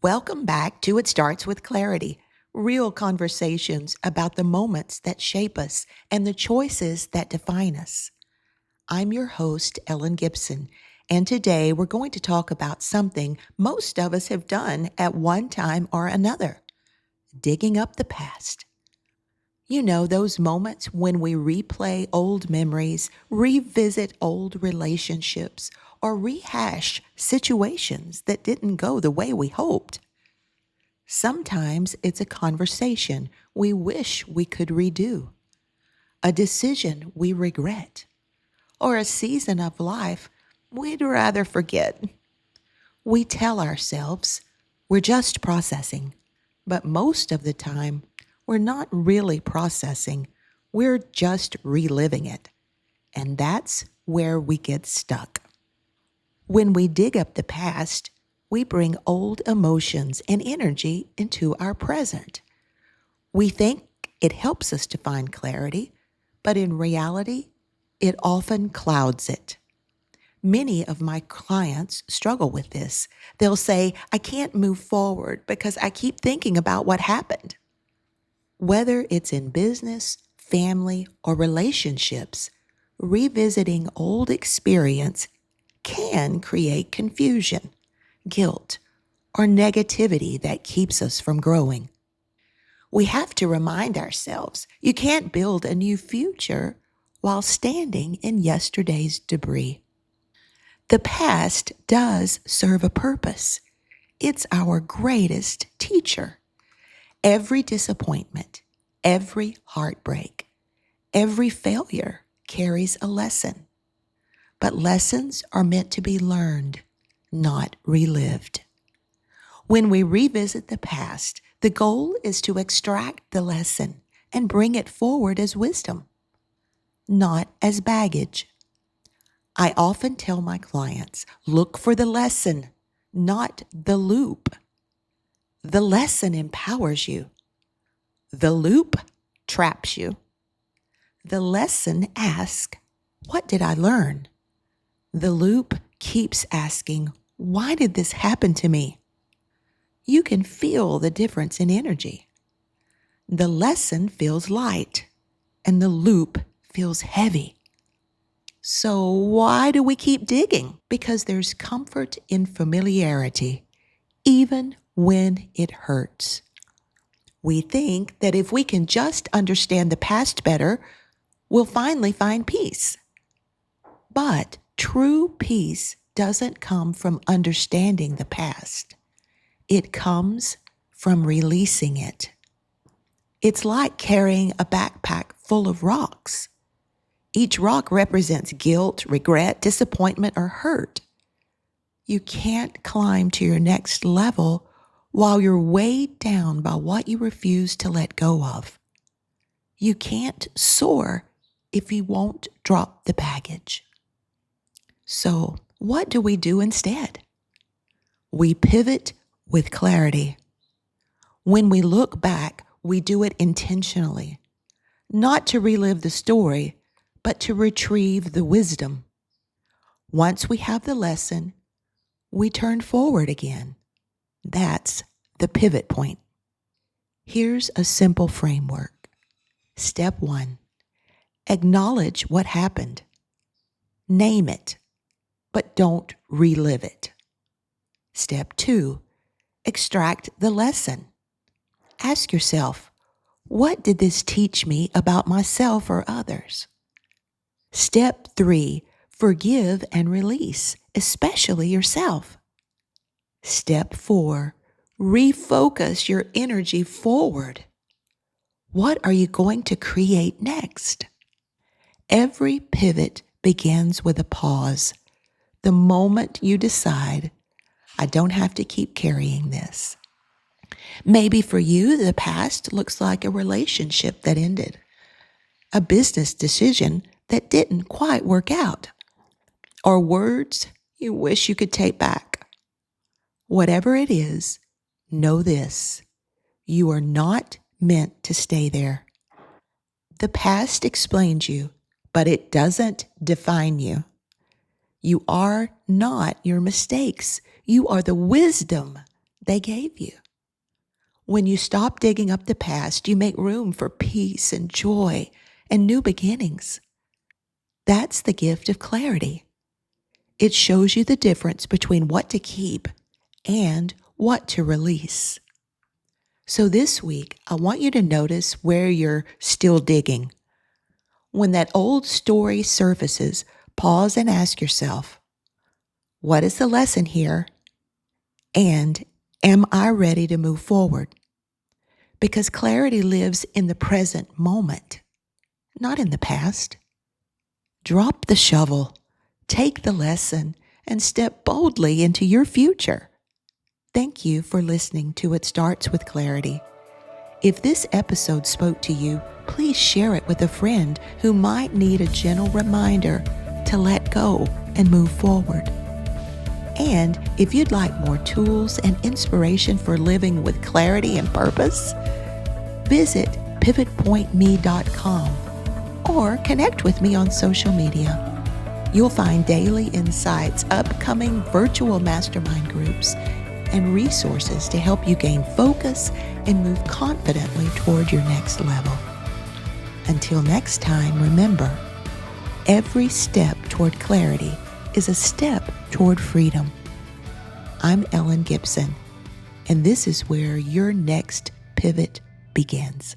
Welcome back to It Starts with Clarity, real conversations about the moments that shape us and the choices that define us. I'm your host, Ellen Gibson, and today we're going to talk about something most of us have done at one time or another: digging up the past. You know, those moments when we replay old memories, revisit old relationships, or rehash situations that didn't go the way we hoped. Sometimes it's a conversation we wish we could redo, a decision we regret, or a season of life we'd rather forget. We tell ourselves we're just processing, but most of the time, we're not really processing, we're just reliving it. And that's where we get stuck. When we dig up the past, we bring old emotions and energy into our present. We think it helps us to find clarity, but in reality, it often clouds it. Many of my clients struggle with this. They'll say, I can't move forward because I keep thinking about what happened. Whether it's in business, family, or relationships, revisiting old experience can create confusion, guilt, or negativity that keeps us from growing. We have to remind ourselves you can't build a new future while standing in yesterday's debris. The past does serve a purpose. It's our greatest teacher. Every disappointment, every heartbreak, every failure carries a lesson. But lessons are meant to be learned, not relived. When we revisit the past, the goal is to extract the lesson and bring it forward as wisdom, not as baggage. I often tell my clients, look for the lesson, not the loop. The lesson empowers you. The loop traps you. The lesson asks, what did I learn? The loop keeps asking, why did this happen to me? You can feel the difference in energy. The lesson feels light, and the loop feels heavy. So why do we keep digging? Because there's comfort in familiarity, even when it hurts. We think that if we can just understand the past better, we'll finally find peace. But true peace doesn't come from understanding the past. It comes from releasing it. It's like carrying a backpack full of rocks. Each rock represents guilt, regret, disappointment, or hurt. You can't climb to your next level while you're weighed down by what you refuse to let go of. You can't soar if you won't drop the baggage. So, what do we do instead? We pivot with clarity. When we look back, we do it intentionally, not to relive the story, but to retrieve the wisdom. Once we have the lesson, we turn forward again. That's the pivot point. Here's a simple framework. Step 1, acknowledge what happened. Name it, but don't relive it. Step 2, extract the lesson. Ask yourself, what did this teach me about myself or others? Step 3, forgive and release, especially yourself. Step 4, refocus your energy forward. What are you going to create next? Every pivot begins with a pause. The moment you decide, I don't have to keep carrying this. Maybe for you, the past looks like a relationship that ended, a business decision that didn't quite work out, or words you wish you could take back. Whatever it is, know this: you are not meant to stay there. The past explains you, but it doesn't define you. You are not your mistakes. You are the wisdom they gave you. When you stop digging up the past, you make room for peace and joy and new beginnings. That's the gift of clarity. It shows you the difference between what to keep and what to release. So this week, I want you to notice where you're still digging. When that old story surfaces, pause and ask yourself, what is the lesson here? And am I ready to move forward? Because clarity lives in the present moment, not in the past. Drop the shovel, take the lesson, and step boldly into your future. Thank you for listening to It Starts with Clarity. If this episode spoke to you, please share it with a friend who might need a gentle reminder to let go and move forward. And if you'd like more tools and inspiration for living with clarity and purpose, visit pivotpointme.com or connect with me on social media. You'll find daily insights, upcoming virtual mastermind groups, and resources to help you gain focus and move confidently toward your next level. Until next time, remember, every step toward clarity is a step toward freedom. I'm Ellen Gibson, and this is where your next pivot begins.